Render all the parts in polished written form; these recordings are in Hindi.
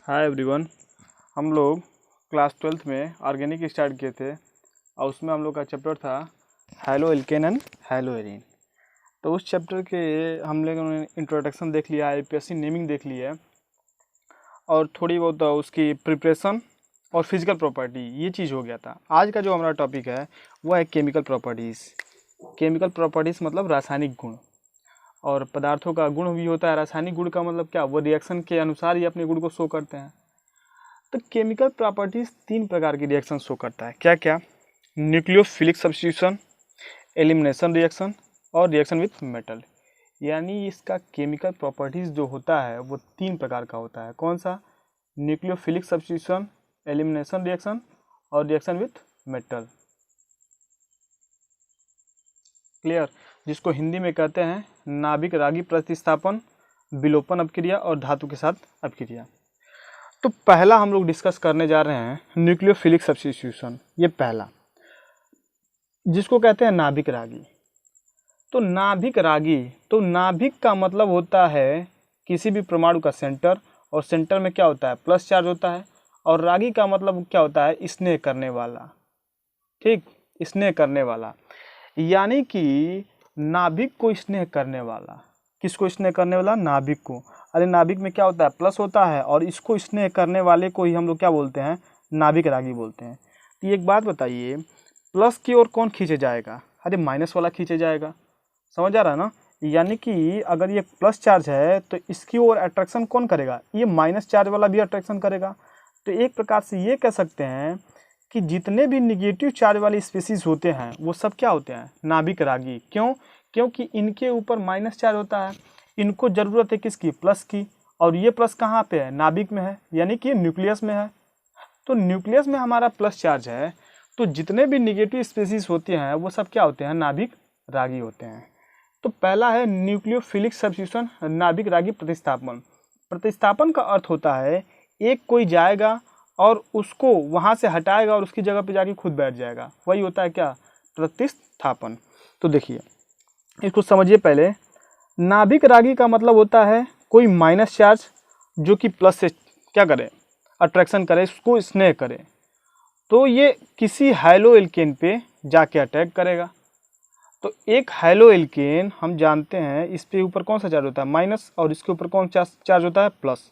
Hi everyone. हम लोग क्लास 12th में ऑर्गेनिक स्टार्ट किए थे और उसमें हम लोग का चैप्टर था hello alkene and hello arene. तो उस चैप्टर के हम लोगों ने इंट्रोडक्शन देख लिया, आईपीएससी नेमिंग देख ली है और थोड़ी बहुत उसकी प्रिपरेशन और फिजिकल प्रॉपर्टी ये चीज़ हो गया था। आज का जो हमारा टॉपिक है वो है केमिकल प्रॉपर्टीज़। केमिकल प्रॉपर्टीज़ मतलब रासायनिक गुण, और पदार्थों का गुण भी होता है। रासायनिक गुण का मतलब क्या, वो रिएक्शन के अनुसार ही अपने गुण को शो करते हैं। तो केमिकल प्रॉपर्टीज 3 प्रकार की रिएक्शन शो करता है। क्या क्या? न्यूक्लियोफिलिक सब्स्टिट्यूशन, एलिमिनेशन रिएक्शन और रिएक्शन विथ मेटल। यानी इसका केमिकल प्रॉपर्टीज जो होता है वो 3 प्रकार का होता है। कौन सा? न्यूक्लियोफिलिक सब्स्टिट्यूशन, एलिमिनेशन रिएक्शन और रिएक्शन विथ मेटल। क्लियर? जिसको हिंदी में कहते हैं नाभिक रागी प्रतिस्थापन, विलोपन अपक्रिया और धातु के साथ अपक्रिया। तो पहला हम लोग डिस्कस करने जा रहे हैं न्यूक्लियोफिलिक सब्स्टिट्यूशन। ये पहला, जिसको कहते हैं नाभिक रागी। तो नाभिक रागी, तो नाभिक का मतलब होता है किसी भी परमाणु का सेंटर, और सेंटर में क्या होता है? प्लस चार्ज होता है। और रागी का मतलब क्या होता है? स्नेह करने वाला। ठीक, स्नेह करने वाला, यानी कि नाभिक को स्नेह करने वाला। किसको स्नेह करने वाला? नाभिक को। अरे नाभिक में क्या होता है? प्लस होता है, और इसको स्नेह करने वाले को ही हम लोग क्या बोलते हैं? नाभिक रागी बोलते हैं। तो एक बात बताइए, प्लस की ओर कौन खींचे जाएगा? अरे माइनस वाला खींचे जाएगा। समझ आ रहा है ना? यानी कि अगर ये प्लस चार्ज है तो इसकी ओर अट्रैक्शन कौन करेगा? ये माइनस चार्ज वाला भी अट्रैक्शन करेगा। तो एक प्रकार से ये कह सकते हैं कि जितने भी निगेटिव चार्ज वाली स्पीसीज होते हैं वो सब क्या होते हैं? नाभिक रागी। क्यों? क्योंकि इनके ऊपर माइनस चार्ज होता है। इनको ज़रूरत है किसकी? प्लस की। और ये प्लस कहाँ पे है? नाभिक में है, यानी कि न्यूक्लियस में है। तो न्यूक्लियस में हमारा प्लस चार्ज है, तो जितने भी निगेटिव स्पीसीज होते हैं वो सब क्या होते हैं? नाभिक रागी होते हैं। तो पहला है न्यूक्लियोफिलिक सब्स्टिट्यूशन, नाभिक रागी प्रतिस्थापन। प्रतिस्थापन का अर्थ होता है एक कोई जाएगा और उसको वहाँ से हटाएगा और उसकी जगह पे जाके खुद बैठ जाएगा। वही होता है क्या? प्रतिस्थापन। तो देखिए इसको समझिए पहले। नाभिक रागी का मतलब होता है कोई माइनस चार्ज जो कि प्लस से क्या करे? अट्रैक्शन करे, उसको स्नेह करे। तो ये किसी हैलो एल्केन पे जाके अटैक करेगा। तो एक हैलो एल्केन हम जानते हैं इस पे ऊपर कौन सा चार्ज होता है? माइनस, और इसके ऊपर कौन सा चार्ज होता है? प्लस।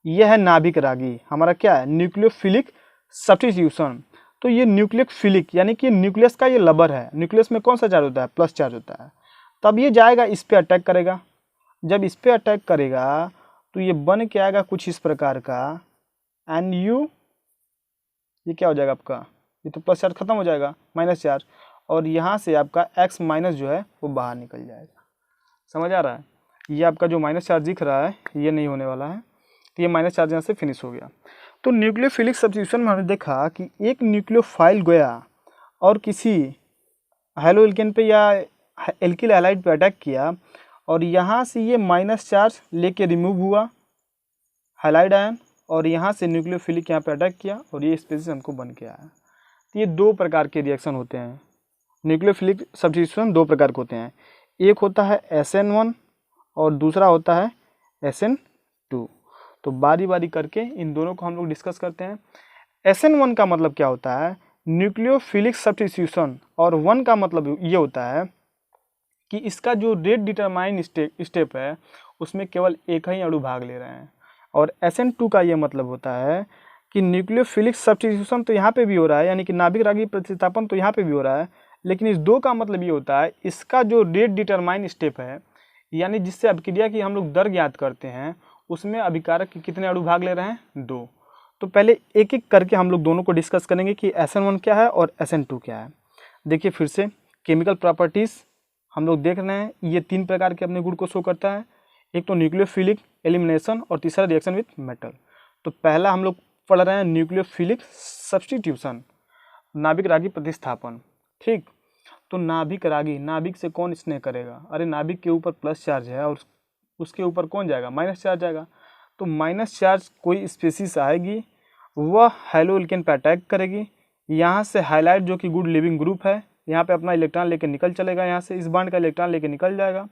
यह है नाभिक रागी। हमारा क्या है? Nucleophilic substitution. तो ये न्यूक्लियोफिलिक यानी कि न्यूक्लियस का ये लबर है। न्यूक्लियस में कौन सा चार्ज होता है? प्लस चार्ज होता है। तब ये जाएगा इस पे अटैक करेगा। जब इस पे अटैक करेगा तो ये बन के आएगा कुछ इस प्रकार का NU। ये क्या हो जाएगा आपका? ये तो प्लस चार्ज खत्म हो जाएगा, माइनस चार्ज, और यहाँ से आपका X माइनस जो है वो बाहर निकल जाएगा। समझ आ रहा है? ये आपका जो माइनस चार्ज दिख रहा है ये नहीं होने वाला है। तो ये माइनस चार्ज यहाँ से फिनिश हो गया। तो न्यूक्लियोफिलिक सब्स्टिट्यूशन में हमने देखा कि एक न्यूक्लियोफाइल गया और किसी हैलो एल्केन पे या एल्किल हैलाइड पे अटैक किया, और यहाँ से ये माइनस चार्ज लेके रिमूव हुआ हैलाइड आयन, और यहाँ से न्यूक्लियोफिलिक यहाँ पे अटैक किया और ये स्पीसीज हमको बन के आया। तो ये 2 प्रकार के रिएक्शन होते हैं। न्यूक्लियोफिलिक सब्स्टिट्यूशन 2 प्रकार के होते हैं। एक होता है SN1 और दूसरा होता है SN2। तो बारी बारी करके इन दोनों को हम लोग डिस्कस करते हैं। SN1 का मतलब क्या होता है? Nucleophilic substitution. और 1 का मतलब ये होता है कि इसका जो रेट डिटरमाइन स्टेप है उसमें केवल एक ही अणु भाग ले रहे हैं। और SN2 का ये मतलब होता है कि न्यूक्लियोफिलिक सब्स्टिट्यूशन तो यहाँ पे भी हो रहा है, यानी कि नाभिक रागी प्रतिस्थापन तो यहाँ पे भी हो रहा है, लेकिन इस 2 का मतलब ये होता है इसका जो रेट डिटरमाइन स्टेप है, यानी जिससे अभिक्रिया की हम लोग दर ज्ञात करते हैं, उसमें अभिकारक के कितने अणु भाग ले रहे हैं? 2। तो पहले एक एक करके हम लोग दोनों को डिस्कस करेंगे कि SN1 क्या है और SN2 क्या है। देखिए फिर से केमिकल प्रॉपर्टीज़ हम लोग देख रहे हैं। ये 3 प्रकार के अपने गुण को शो करता है। एक तो न्यूक्लियोफिलिक, एलिमिनेशन, और तीसरा रिएक्शन विथ मेटल। तो पहला हम लोग पढ़ रहे हैं न्यूक्लियोफिलिक सब्स्टिट्यूशन, नाभिक रागी प्रतिस्थापन। ठीक, तो नाभिक रागी, नाभिक से कौन स्नेह करेगा? अरे नाभिक के ऊपर प्लस चार्ज है और उसके ऊपर कौन जाएगा? माइनस चार्ज जाएगा। तो माइनस चार्ज कोई स्पीसीज आएगी, वह हैलो एल्केन पे अटैक करेगी। यहाँ से हाइलाइट जो कि गुड लिविंग ग्रुप है, यहाँ पे अपना इलेक्ट्रॉन लेके निकल चलेगा, यहाँ से इस बॉन्ड का इलेक्ट्रॉन लेके निकल जाएगा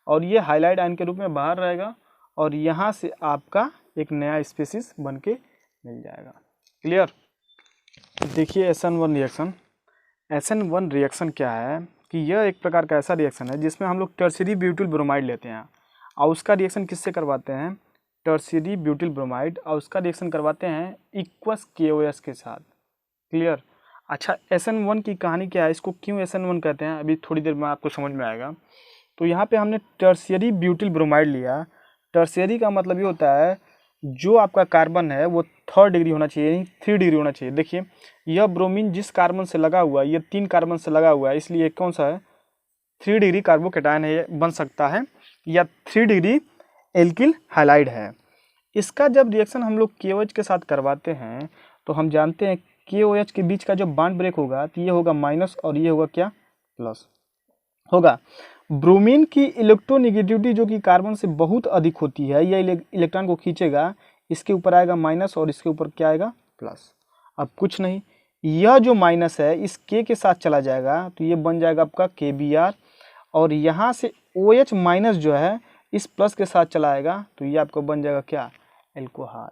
और ये हाइलाइट आयन के रूप में बाहर रहेगा और यहाँ से आपका एक नया स्पीशीज बन के मिल जाएगा। क्लियर। देखिए SN1 रिएक्शन, SN1 रिएक्शन क्या है कि यह एक प्रकार का ऐसा रिएक्शन है जिसमें हम लोग टर्शियरी ब्यूटिल ब्रोमाइड लेते हैं और उसका रिएक्शन किससे करवाते हैं, टर्शियरी ब्यूटिल ब्रोमाइड, और उसका रिएक्शन करवाते हैं इक्वस KOH के साथ। क्लियर। अच्छा, SN1 की कहानी क्या है, इसको क्यों SN1 कहते हैं, अभी थोड़ी देर में आपको समझ में आएगा। तो यहाँ पे हमने टर्शियरी ब्यूटिल ब्रोमाइड लिया। टर्शियरी का मतलब ये होता है जो आपका कार्बन है वो 3rd डिग्री होना चाहिए, यानी 3 डिग्री होना चाहिए। देखिए यह ब्रोमीन जिस कार्बन से लगा हुआ है, ये 3 कार्बन से लगा हुआ है, इसलिए कौन सा है, 3 डिग्री कार्बोकेटायन है, बन सकता है, या 3 डिग्री एल्किल हैलाइड है। इसका जब रिएक्शन हम लोग KOH के साथ करवाते हैं तो हम जानते हैं KOH के बीच का जो बॉन्ड ब्रेक होगा तो ये होगा माइनस और ये होगा क्या, प्लस होगा। ब्रोमीन की इलेक्ट्रोनेगेटिविटी जो कि कार्बन से बहुत अधिक होती है, यह इलेक्ट्रॉन को खींचेगा, इसके ऊपर आएगा माइनस और इसके ऊपर क्या आएगा, प्लस। अब कुछ नहीं, यह जो माइनस है इस K के साथ चला जाएगा तो ये बन जाएगा आपका KBr, और यहाँ से OH माइनस जो है इस प्लस के साथ चला आएगा तो ये आपको बन जाएगा क्या, एल्कोहल।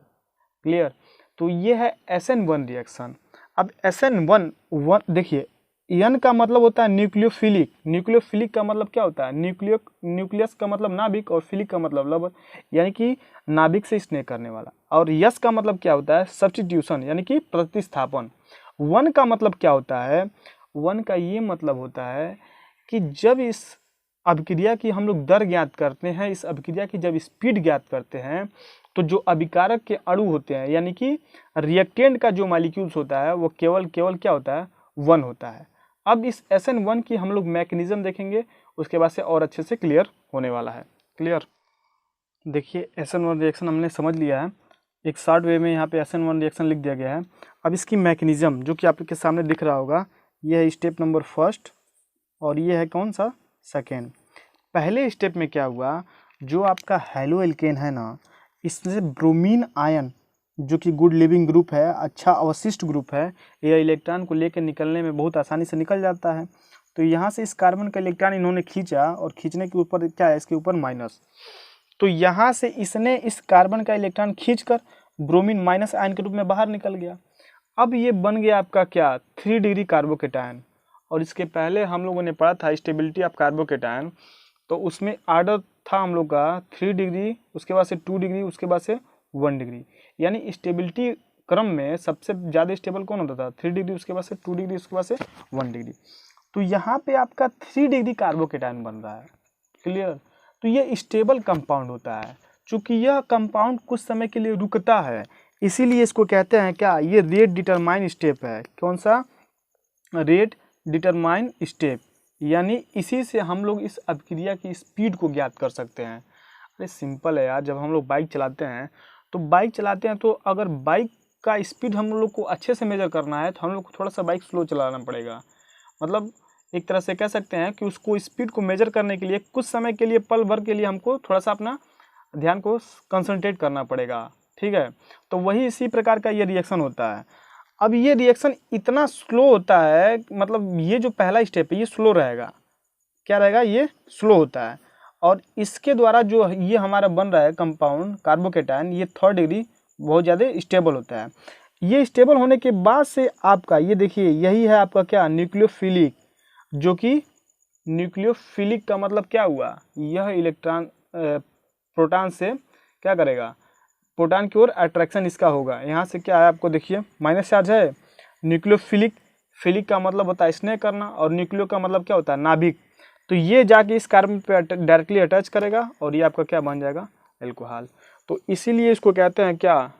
क्लियर। तो ये है SN1 रिएक्शन। अब SN1 देखिए, N का मतलब होता है न्यूक्लियोफिलिक। न्यूक्लियोफिलिक का मतलब क्या होता है, न्यूक्लियस का मतलब नाभिक और फिलिक का मतलब लवर, यानी कि नाभिक से स्नेह करने वाला। और यस का मतलब क्या होता है, सब्स्टिट्यूशन, यानी कि प्रतिस्थापन। 1 का मतलब क्या होता है, 1 का ये मतलब होता है कि जब इस अभिक्रिया की हम लोग दर ज्ञात करते हैं, इस अभिक्रिया की जब स्पीड ज्ञात करते हैं तो जो अभिकारक के अणु होते हैं, यानी कि रिएक्टेंट का जो मॉलिक्यूल्स होता है वो केवल क्या होता है, 1 होता है। अब इस SN1 की हम लोग मैकेनिज्म देखेंगे, उसके बाद से और अच्छे से क्लियर होने वाला है। क्लियर। देखिए SN1 रिएक्शन हमने समझ लिया है, एक शॉर्ट वे में यहाँ पे SN1 रिएक्शन लिख दिया गया है। अब इसकी मैकेनिज्म जो कि आपके सामने दिख रहा होगा, ये है स्टेप नंबर 1 और ये है कौन सा, 2। पहले स्टेप में क्या हुआ, जो आपका हैलो एल्केन है ना, इसमें से ब्रोमीन आयन जो कि गुड लिविंग ग्रुप है, अच्छा अवशिष्ट ग्रुप है, यह इलेक्ट्रॉन को लेकर निकलने में बहुत आसानी से निकल जाता है। तो यहाँ से इस कार्बन का इलेक्ट्रॉन इन्होंने खींचा और खींचने के ऊपर क्या है, इसके ऊपर माइनस। तो यहाँ से इसने इस कार्बन का इलेक्ट्रॉन खींचकर ब्रोमीन माइनस आयन के रूप में बाहर निकल गया। अब ये बन गया आपका क्या, 3 डिग्री कार्बोकेटायन। और इसके पहले हम लोगों ने पढ़ा था स्टेबिलिटी ऑफ कार्बोकेटायन, तो उसमें आर्डर था हम लोग का 3 डिग्री, उसके बाद से 2 डिग्री, उसके बाद से 1 डिग्री। यानी स्टेबिलिटी क्रम में सबसे ज़्यादा स्टेबल कौन होता था, 3 डिग्री, उसके बाद से 2 डिग्री, उसके बाद से 1 डिग्री। तो यहाँ पे आपका 3 डिग्री कार्बोकेटायन बन रहा है। क्लियर। तो ये स्टेबल कंपाउंड होता है। चूँकि यह कंपाउंड कुछ समय के लिए रुकता है, इसीलिए इसको कहते हैं क्या, ये रेट डिटरमाइन स्टेप है। कौन सा, रेट डिटरमाइन स्टेप। यानी इसी से हम लोग इस अभिक्रिया की स्पीड को ज्ञात कर सकते हैं। अरे सिंपल है यार, जब हम लोग बाइक चलाते हैं तो अगर बाइक का स्पीड हम लोग को अच्छे से मेजर करना है तो हम लोग को थोड़ा सा बाइक स्लो चलाना पड़ेगा। मतलब एक तरह से कह सकते हैं कि उसको स्पीड को मेजर करने के लिए कुछ समय के लिए, पल भर के लिए हमको थोड़ा सा अपना ध्यान को कंसंट्रेट करना पड़ेगा। ठीक है। तो वही इसी प्रकार का ये रिएक्शन होता है। अब ये रिएक्शन इतना स्लो होता है, मतलब ये जो पहला स्टेप है ये स्लो रहेगा। क्या रहेगा, ये स्लो होता है। और इसके द्वारा जो ये हमारा बन रहा है कंपाउंड कार्बोकेटायन, ये 3rd डिग्री बहुत ज़्यादा स्टेबल होता है। ये स्टेबल होने के बाद से आपका ये देखिए, यही है आपका क्या, न्यूक्लियोफिलिक। जो कि न्यूक्लियोफिलिक का मतलब क्या हुआ, यह इलेक्ट्रॉन प्रोटॉन से क्या करेगा, प्रोटॉन की ओर अट्रैक्शन इसका होगा। यहाँ से क्या है आपको देखिए, माइनस चार्ज है। न्यूक्लियोफिलिक, फिलिक का मतलब होता है स्नेह करना, और न्यूक्लियो का मतलब क्या होता है, नाभिक। तो ये जाके इस कार्बन पे डायरेक्टली अटैच करेगा और ये आपका क्या बन जाएगा, एल्कोहल। तो इसीलिए इसको कहते हैं क्या,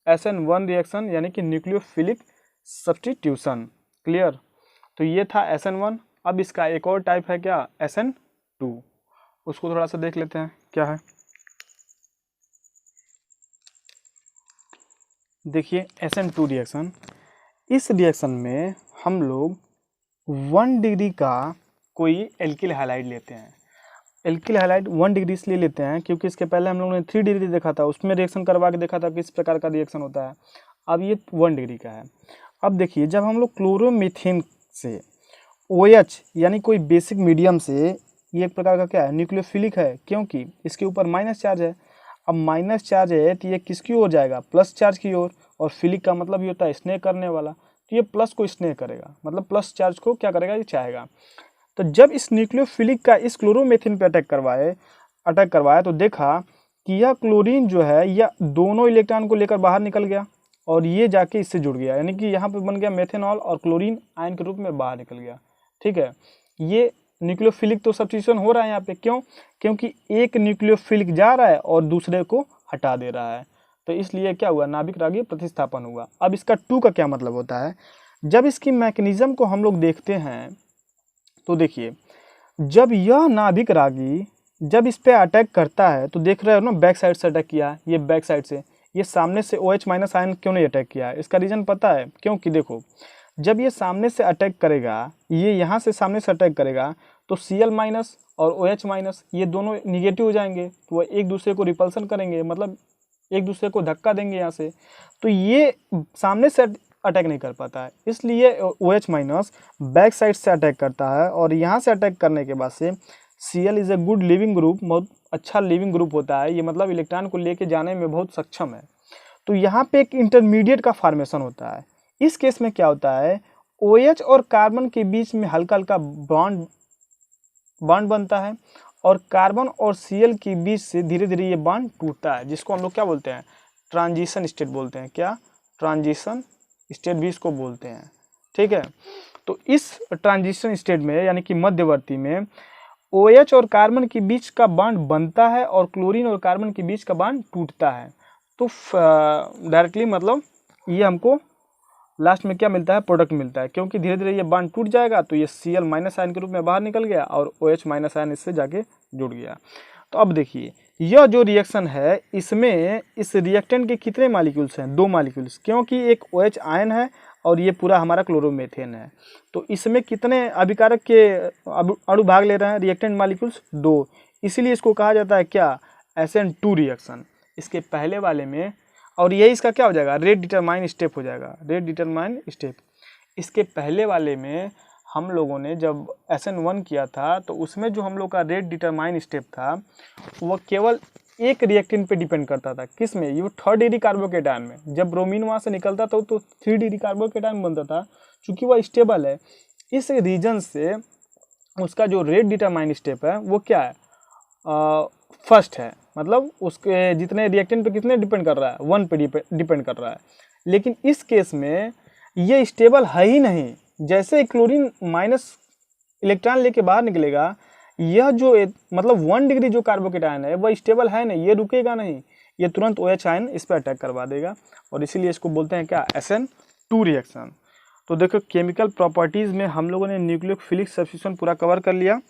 SN1 रिएक्शन, यानी कि न्यूक्लियोफिलिक सब्स्टिट्यूशन। क्लियर। तो ये था SN1। अब इसका एक और टाइप है क्या, SN2। उसको थोड़ा सा देख लेते हैं क्या है। देखिए SN2 रिएक्शन, इस रिएक्शन में हम लोग 1 डिग्री का कोई एल्किल हैलाइड लेते हैं। एल्किल हैलाइड 1 डिग्री इसलिए लेते हैं क्योंकि इसके पहले हम लोगों ने 3 डिग्री देखा था, उसमें रिएक्शन करवा के देखा था किस प्रकार का रिएक्शन होता है। अब ये 1 डिग्री का है। अब देखिए, जब हम लोग क्लोरोमीथेन से OH यानी कोई बेसिक मीडियम से, ये एक प्रकार का क्या है, न्यूक्लियोफिलिक है, क्योंकि इसके ऊपर माइनस चार्ज है। अब माइनस चार्ज है तो ये किसकी ओर जाएगा, प्लस चार्ज की ओर, और फिलिक का मतलब ये होता है स्नेह करने वाला, तो ये प्लस को स्नेह करेगा, मतलब प्लस चार्ज को क्या करेगा, ये चाहेगा। तो जब इस न्यूक्लियोफिलिक का इस क्लोरोमेथिन पे अटैक करवाया तो देखा कि यह क्लोरीन जो है यह दोनों इलेक्ट्रॉन को लेकर बाहर निकल गया और ये जाके इससे जुड़ गया, यानी कि यहाँ पे बन गया मेथेनॉल और क्लोरीन आयन के रूप में बाहर निकल गया। ठीक है, ये न्यूक्लियोफिलिक तो सब्स्टिट्यूशन हो रहा है यहाँ पे, क्यों, क्योंकि एक न्यूक्लियोफिलिक जा रहा है और दूसरे को हटा दे रहा है, तो इसलिए क्या हुआ, नाभिक रागी प्रतिस्थापन हुआ। अब इसका 2 का क्या मतलब होता है, जब इसकी मैकेनिज्म को हम लोग देखते हैं तो देखिए, जब यह नाभिक रागी जब इस पे अटैक करता है तो देख रहे हो ना, बैक साइड से अटैक किया है, ये बैक साइड से, ये सामने से OH माइनस आयन क्यों नहीं अटैक किया है, इसका रीज़न पता है, क्योंकि देखो जब ये सामने से अटैक करेगा, ये यहाँ से सामने से अटैक करेगा तो Cl माइनस और OH माइनस ये दोनों निगेटिव हो जाएंगे, तो वह एक दूसरे को रिपल्सन करेंगे, मतलब एक दूसरे को धक्का देंगे यहाँ से, तो ये सामने से अटैक नहीं कर पाता है, इसलिए OH माइनस बैक साइड से अटैक करता है, और यहाँ से अटैक करने के बाद से Cl is a good leaving group, बहुत अच्छा लिविंग ग्रुप होता है, ये मतलब इलेक्ट्रॉन को लेके जाने में बहुत सक्षम है। तो यहाँ पे एक इंटरमीडिएट का फॉर्मेशन होता है। इस केस में क्या होता है, OH और कार्बन के बीच में हल्का हल्का बॉन्ड बनता है और कार्बन और Cl के बीच से धीरे धीरे ये बॉन्ड टूटता है, जिसको हम लोग क्या बोलते हैं, ट्रांजिशन स्टेट बोलते हैं। क्या, ट्रांजिशन स्टेट भी इसको बोलते हैं। ठीक है, तो इस ट्रांजिशन स्टेट में यानी कि मध्यवर्ती में OH और कार्बन के बीच का बॉन्ड बनता है और क्लोरीन और कार्बन के बीच का बॉन्ड टूटता है, तो डायरेक्टली मतलब ये हमको लास्ट में क्या मिलता है, प्रोडक्ट मिलता है, क्योंकि धीरे धीरे ये बॉन्ड टूट जाएगा तो ये Cl माइनस आयन के रूप में बाहर निकल गया और OH माइनस आयन इससे जाके जुड़ गया। तो अब देखिए, यह जो रिएक्शन है इसमें इस रिएक्टेंट के कितने मॉलिक्यूल्स हैं, 2 मॉलिक्यूल्स, क्योंकि एक OH आयन है और ये पूरा हमारा क्लोरोमेथेन है, तो इसमें कितने अभिकारक के अणु भाग ले रहे हैं, रिएक्टेंट मॉलिक्यूल्स 2, इसीलिए इसको कहा जाता है क्या, SN2 रिएक्शन। इसके पहले वाले में, और यही इसका क्या हो जाएगा, रेट डिटरमाइन स्टेप हो जाएगा, रेट डिटरमाइन स्टेप। इसके पहले वाले में हम लोगों ने जब SN1 किया था तो उसमें जो हम लोग का रेट डिटरमाइन स्टेप था वह केवल एक रिएक्टेंट पे डिपेंड करता था, किस में, ये 3rd डिग्री कार्बोकेटायन में। जब ब्रोमीन वहाँ से निकलता था तो 3 डिग्री कार्बोकेटायन बनता था, चूँकि वह स्टेबल है, इस रीजन से उसका जो रेट डिटरमाइन स्टेप है वो क्या है, फर्स्ट है, मतलब उसके जितने रिएक्टेंट पे कितने डिपेंड कर रहा है, 1 पे डिपेंड कर रहा है। लेकिन इस केस में ये स्टेबल है ही नहीं, जैसे क्लोरीन माइनस इलेक्ट्रॉन लेके बाहर निकलेगा, यह जो मतलब 1 डिग्री जो कार्बोकेटायन है वह स्टेबल है नहीं, ये रुकेगा नहीं, ये तुरंत OH आयन इस पर अटैक करवा देगा, और इसीलिए इसको बोलते हैं क्या, SN2 रिएक्शन। तो देखो, केमिकल प्रॉपर्टीज़ में हम लोगों ने न्यूक्लियोफिलिक सब्स्टिट्यूशन पूरा कवर कर लिया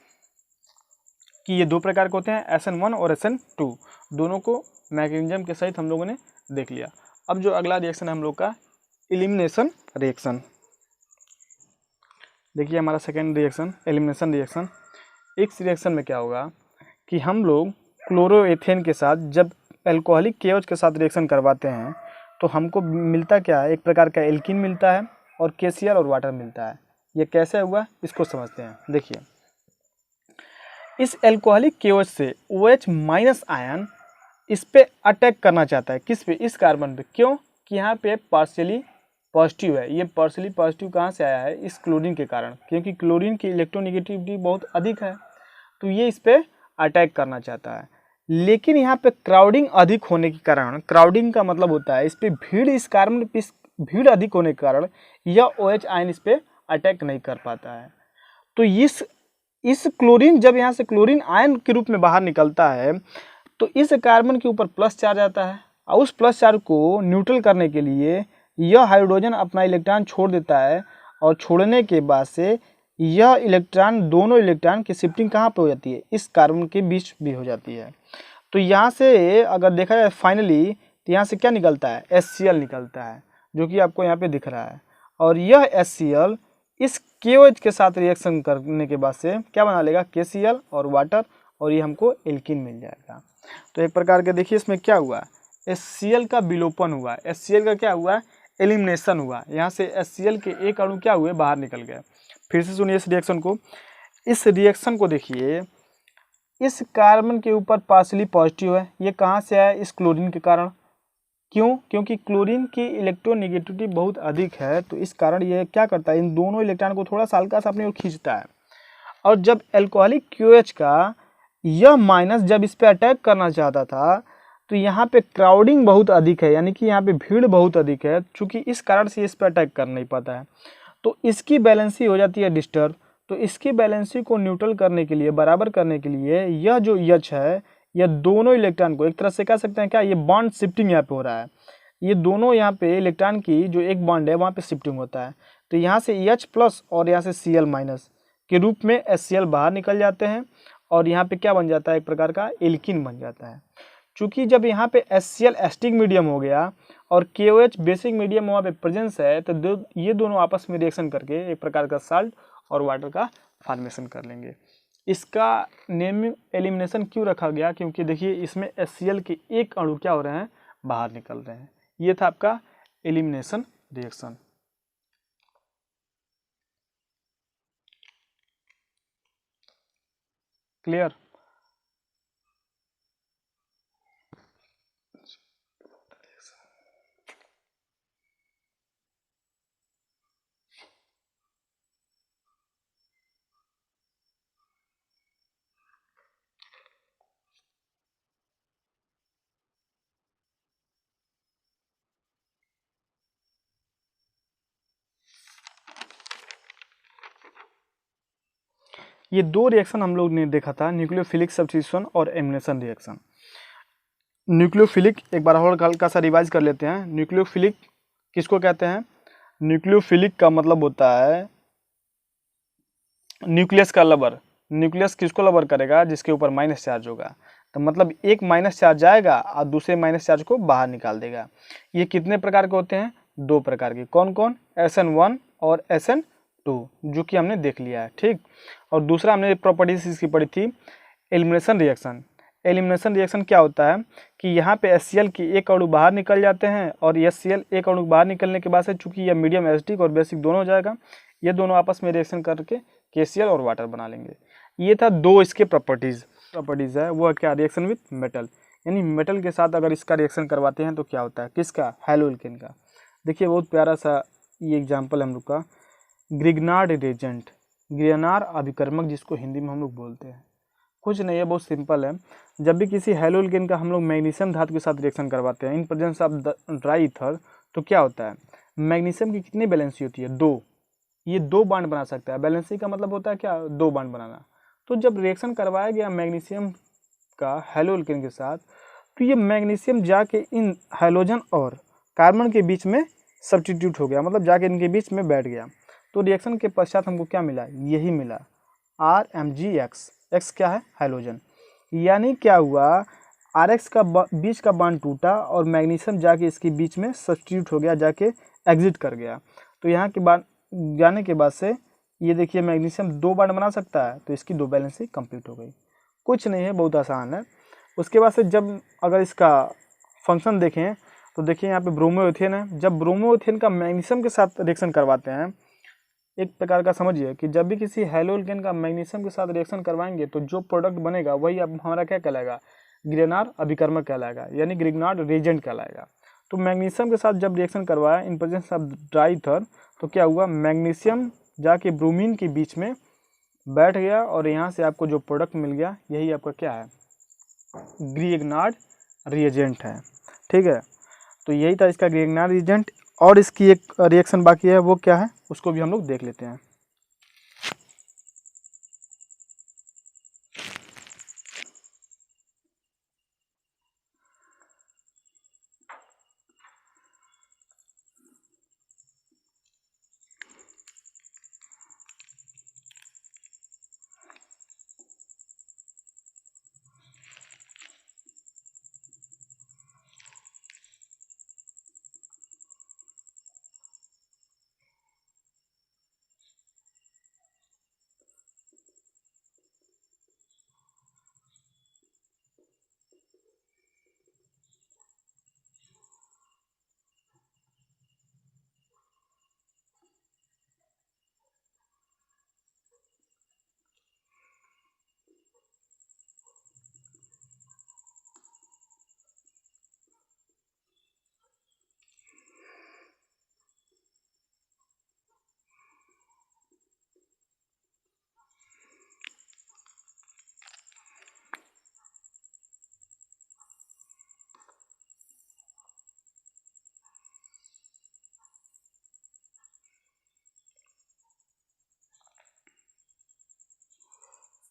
कि ये 2 प्रकार के होते हैं, SN1 और SN2, दोनों को मैकेनिज्म के सहित हम लोगों ने देख लिया। अब जो अगला रिएक्शन है हम लोग का, एलिमिनेशन रिएक्शन। देखिए हमारा सेकेंड रिएक्शन, एलिमिनेशन रिएक्शन। इस रिएक्शन में क्या होगा कि हम लोग क्लोरोएथेन के साथ जब अल्कोहलिक KOH के साथ रिएक्शन करवाते हैं तो हमको मिलता क्या है, एक प्रकार का एल्कीन मिलता है और KCl और वाटर मिलता है। ये कैसे हुआ इसको समझते हैं। देखिए, इस अल्कोहलिक KOH से OH माइनस आयन इस पे अटैक करना चाहता है, किस पे, इस कार्बन पे, क्यों कि यहाँ पे पार्शियली पॉजिटिव है। ये पार्शियली पॉजिटिव कहाँ से आया है, इस क्लोरीन के कारण, क्योंकि क्लोरीन की इलेक्ट्रोनेगेटिविटी बहुत अधिक है, तो ये इस पे अटैक करना चाहता है। लेकिन यहाँ पे क्राउडिंग अधिक होने के कारण, क्राउडिंग का मतलब होता है इस पे भीड़, इस कार्बन पे भीड़ अधिक होने के कारण यह OH आयन इस पे अटैक नहीं कर पाता है। तो इस क्लोरीन, जब यहाँ से क्लोरीन आयन के रूप में बाहर निकलता है तो इस कार्बन के ऊपर प्लस चार्ज आता है, और उस प्लस चार्ज को न्यूट्रल करने के लिए यह हाइड्रोजन अपना इलेक्ट्रॉन छोड़ देता है, और छोड़ने के बाद से यह इलेक्ट्रॉन, दोनों इलेक्ट्रॉन की शिफ्टिंग कहाँ पे हो जाती है, इस कार्बन के बीच भी हो जाती है। तो यहाँ से अगर देखा जाए फाइनली, तो यहाँ से क्या निकलता है, HCl निकलता है, जो कि आपको यहाँ पे दिख रहा है, और यह HCl इस KOH के साथ रिएक्शन करने के बाद से क्या बना लेगा, KCl और वाटर, और ये हमको एल्कीन मिल जाएगा। तो एक प्रकार के देखिए इसमें क्या हुआ, HCl का विलोपन हुआ, HCl का क्या हुआ, एलिमिनेशन हुआ। यहाँ से HCl के एक अणु क्या हुए, बाहर निकल गए। फिर से सुनिए इस रिएक्शन को। इस रिएक्शन को देखिए, इस कार्बन के ऊपर पार्शली पॉजिटिव है। ये कहाँ से आया? इस क्लोरीन के कारण। क्यों? क्योंकि क्लोरीन की इलेक्ट्रोनेगेटिविटी बहुत अधिक है, तो इस कारण ये क्या करता है, इन दोनों इलेक्ट्रॉन को थोड़ा सा हल्का सा अपनी ओर खींचता है। और जब एल्कोहलिक QH का यह माइनस जब इस पे अटैक करना चाहता था, तो यहाँ पे क्राउडिंग बहुत अधिक है, यानी कि यहाँ पे भीड़ बहुत अधिक है, चूंकि इस कारण से इस पे अटैक कर नहीं पाता है, तो इसकी बैलेंसी हो जाती है डिस्टर्ब। तो इसकी बैलेंसी को न्यूट्रल करने के लिए, बराबर करने के लिए, यह जो H है, यह दोनों इलेक्ट्रॉन को एक तरह से कह सकते हैं क्या, ये बॉन्ड शिफ्टिंग यहाँ पे हो रहा है। ये दोनों यहाँ पे इलेक्ट्रॉन की जो एक बॉन्ड है वहाँ पे शिफ्टिंग होता है, तो यहाँ से H+ और यहाँ से Cl- के रूप में HCl बाहर निकल जाते हैं, और यहाँ पे क्या बन जाता है, एक प्रकार का एल्कीन बन जाता है। चूंकि जब यहाँ पे HCl एसिडिक मीडियम हो गया और KOH बेसिक मीडियम वहाँ पे प्रेजेंस है, तो ये दोनों आपस में रिएक्शन करके एक प्रकार का साल्ट और वाटर का फॉर्मेशन कर लेंगे। इसका नेमिंग एलिमिनेशन क्यों रखा गया? क्योंकि देखिए इसमें HCl के एक अणु क्या हो रहे हैं, बाहर निकल रहे हैं। ये था आपका एलिमिनेशन रिएक्शन। क्लियर? ये दो रिएक्शन हम लोग ने देखा था, न्यूक्लियोफिलिक सब्स्टिट्यूशन और एलिमिनेशन रिएक्शन। न्यूक्लियोफिलिक एक बार और हल्का सा रिवाइज कर लेते हैं। न्यूक्लियोफिलिक किसको कहते हैं? न्यूक्लियोफिलिक का मतलब होता है न्यूक्लियस का लबर। न्यूक्लियस किसको लबर करेगा? जिसके ऊपर माइनस चार्ज होगा। तो मतलब एक माइनस चार्ज आएगा और दूसरे माइनस चार्ज को बाहर निकाल देगा। ये कितने प्रकार के होते हैं? दो प्रकार के। कौन कौन? SN1 और SN2, जो कि हमने देख लिया है, ठीक। और दूसरा हमने प्रॉपर्टीज इसकी पढ़ी थी, एलिमिनेशन रिएक्शन। एलिमिनेशन रिएक्शन क्या होता है कि यहाँ पे HCl की एक अणु बाहर निकल जाते हैं, और HCl एक अणु बाहर निकलने के बाद से चूंकि यह मीडियम एसिडिक और बेसिक दोनों हो जाएगा, ये दोनों आपस में रिएक्शन करके KCl और वाटर बना लेंगे। ये था दो इसके प्रॉपर्टीज है। वो क्या? रिएक्शन विथ मेटल, यानी मेटल के साथ अगर इसका रिएक्शन करवाते हैं तो क्या होता है, किसका? हैलोअल्केन का। देखिए बहुत प्यारा सा ये एग्जाम्पल हम लोग का, ग्रिग्नार्ड रिएजेंट, ग्रिग्नार्ड अभिकर्मक जिसको हिंदी में हम लोग बोलते हैं। कुछ नहीं है, बहुत सिंपल है। जब भी किसी हैलोअल्केन का हम लोग मैग्नीशियम धातु के साथ रिएक्शन करवाते हैं in presence of dry ether, तो क्या होता है, मैग्नीशियम की कितनी बैलेंसी होती है? 2। ये 2 बॉन्ड बना सकता है। बैलेंसी का मतलब होता है क्या? 2 बॉन्ड बनाना। तो जब रिएक्शन करवाया गया मैग्नीशियम का हैलोअल्केन के साथ, तो ये मैग्नीशियम जाके इन हैलोजन और कार्बन के बीच में सब्स्टिट्यूट हो गया, मतलब जाके इनके बीच में बैठ गया। तो रिएक्शन के पश्चात हमको क्या मिला? यही मिला, RMgX। X क्या है? हैलोजन। यानी क्या हुआ, RX का बीच का बॉन्ड टूटा और मैग्नीशियम जाके इसके बीच में सब्स्टिट्यूट हो गया, जाके एग्जिट कर गया। तो यहाँ के बाद जाने के बाद से ये देखिए मैग्नीशियम 2 बॉन्ड बना सकता है, तो इसकी 2 बैलेंसी कंप्लीट हो गई। कुछ नहीं है, बहुत आसान है। उसके बाद से जब अगर इसका फंक्शन देखें तो देखिए यहाँ पे ब्रोमोएथेन है। जब ब्रोमोएथेन का मैग्नीशियम के साथ रिएक्शन करवाते हैं, एक प्रकार का समझिए कि जब भी किसी हैलोअल्केन का मैग्नीशियम के साथ रिएक्शन करवाएंगे तो जो प्रोडक्ट बनेगा वही अब हमारा क्या कहलाएगा? ग्रिग्नार्ड अभिकर्मक कहलाएगा, यानी ग्रिग्नार्ड रिएजेंट कहलाएगा। तो मैग्नीशियम के साथ जब रिएक्शन करवाया in presence of dry ether, तो क्या हुआ, मैग्नीशियम जाके ब्रोमीन के बीच में बैठ गया और यहाँ से आपको जो प्रोडक्ट मिल गया यही आपका क्या है? ग्रिग्नार्ड रिएजेंट है, ठीक है। तो यही था इसका ग्रिग्नार्ड रिएजेंट। और इसकी एक रिएक्शन बाकी है, वो क्या है उसको भी हम लोग देख लेते हैं।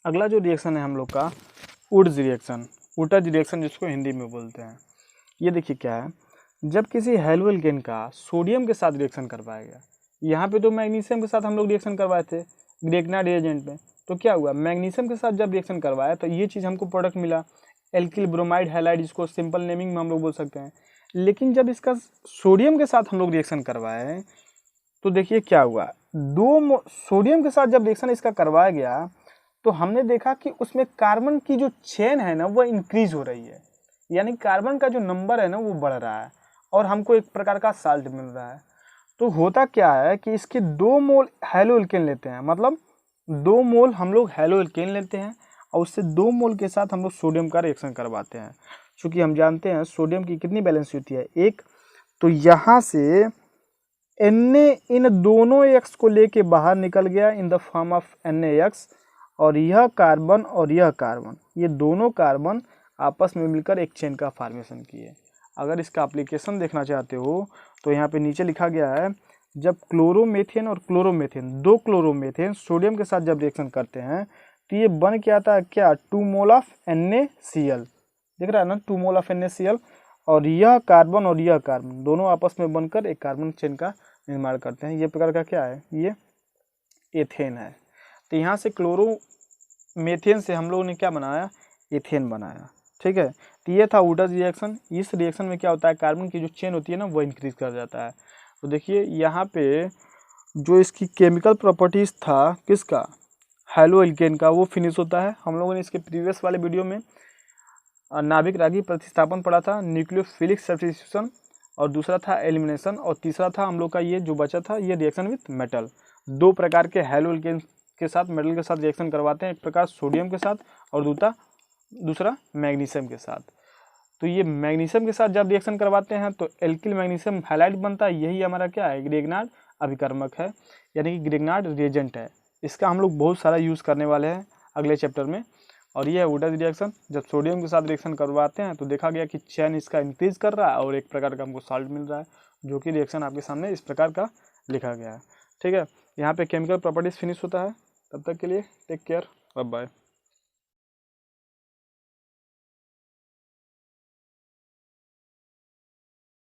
अगला जो रिएक्शन है हम लोग का वुड्स रिएक्शन, वुड्स रिएक्शन जिसको हिंदी में बोलते हैं। ये देखिए क्या है, जब किसी हेलो एल्केन का सोडियम के साथ रिएक्शन करवाएगा, यहाँ पे तो मैग्नीशियम के साथ हम लोग रिएक्शन करवाए थे ग्रेगनार्ड रिएजेंट में, तो क्या हुआ मैग्नीशियम के साथ जब रिएक्शन करवाया तो ये चीज़ हमको प्रोडक्ट मिला एल्किल ब्रोमाइड हैलाइड, जिसको सिंपल नेमिंग में हम लोग बोल सकते हैं। लेकिन जब इसका सोडियम के साथ हम लोग रिएक्शन करवाए तो देखिए क्या हुआ, सोडियम के साथ जब रिएक्शन इसका करवाया गया तो हमने देखा कि उसमें कार्बन की जो चेन है ना वो इंक्रीज हो रही है, यानी कार्बन का जो नंबर है ना वो बढ़ रहा है और हमको एक प्रकार का साल्ट मिल रहा है। तो होता क्या है कि इसके 2 मोल हेलो एल्केन लेते हैं, मतलब 2 मोल हम लोग हेलो एल्केन लेते हैं और उससे 2 मोल के साथ हम लोग सोडियम का रिएक्शन करवाते हैं। क्योंकि हम जानते हैं सोडियम की कितनी बैलेंस होती है 1, तो यहाँ से Na इन दोनों एक्स को लेके बाहर निकल गया in the form of NaX, और यह कार्बन ये दोनों कार्बन आपस में मिलकर एक चेन का फॉर्मेशन किए। अगर इसका एप्लीकेशन देखना चाहते हो तो यहाँ पे नीचे लिखा गया है, जब क्लोरोमेथेन और क्लोरोमेथेन 2 क्लोरोमेथेन सोडियम के साथ जब रिएक्शन करते हैं तो ये बन के आता है क्या 2 मोल ऑफ NaCl, दिख रहा है ना 2 मोल ऑफ NaCl, और यह कार्बन दोनों आपस में बनकर एक कार्बन चेन का निर्माण करते हैं। ये प्रकार का क्या है, ये एथेन है। तो यहाँ से क्लोरोमेथेन से हम लोगों ने क्या बनाया, एथेन बनाया। ठीक है, तो ये था वुड्स रिएक्शन। इस रिएक्शन में क्या होता है, कार्बन की जो चेन होती है ना वो इंक्रीज कर जाता है। तो देखिए यहाँ पे जो इसकी केमिकल प्रॉपर्टीज था किसका, हेलो एल्केन का, वो फिनिश होता है। हम लोगों ने इसके प्रीवियस वाले वीडियो में नाभिक रागी प्रतिस्थापन पढ़ा था, न्यूक्लियोफिलिक सब्स्टिट्यूशन, और दूसरा था एलिमिनेशन, और तीसरा था हम लोग का ये जो बचा था ये रिएक्शन विथ मेटल। 2 प्रकार के हेलो एल्केन के साथ मेटल के साथ रिएक्शन करवाते हैं, एक प्रकार सोडियम के साथ और दूसरा मैग्नीशियम के साथ। तो ये मैग्नीशियम के साथ जब रिएक्शन करवाते हैं तो एल्किल मैग्नीशियम हैलाइड बनता है, यही हमारा क्या है ग्रेगनार्ड अभिकर्मक है, यानी कि ग्रेगनार्ड रिएजेंट है। इसका हम लोग बहुत सारा यूज़ करने वाले हैं अगले चैप्टर में। और ये है वुड्स रिएक्शन, जब सोडियम के साथ रिएक्शन करवाते हैं तो देखा गया कि चेन इसका इंक्रीज कर रहा है और एक प्रकार का हमको साल्ट मिल रहा है, जो कि रिएक्शन आपके सामने इस प्रकार का लिखा गया है। ठीक है, यहाँ पे केमिकल प्रॉपर्टीज फिनिश होता है। तब तक के लिए टेक केयर, बाय बाय।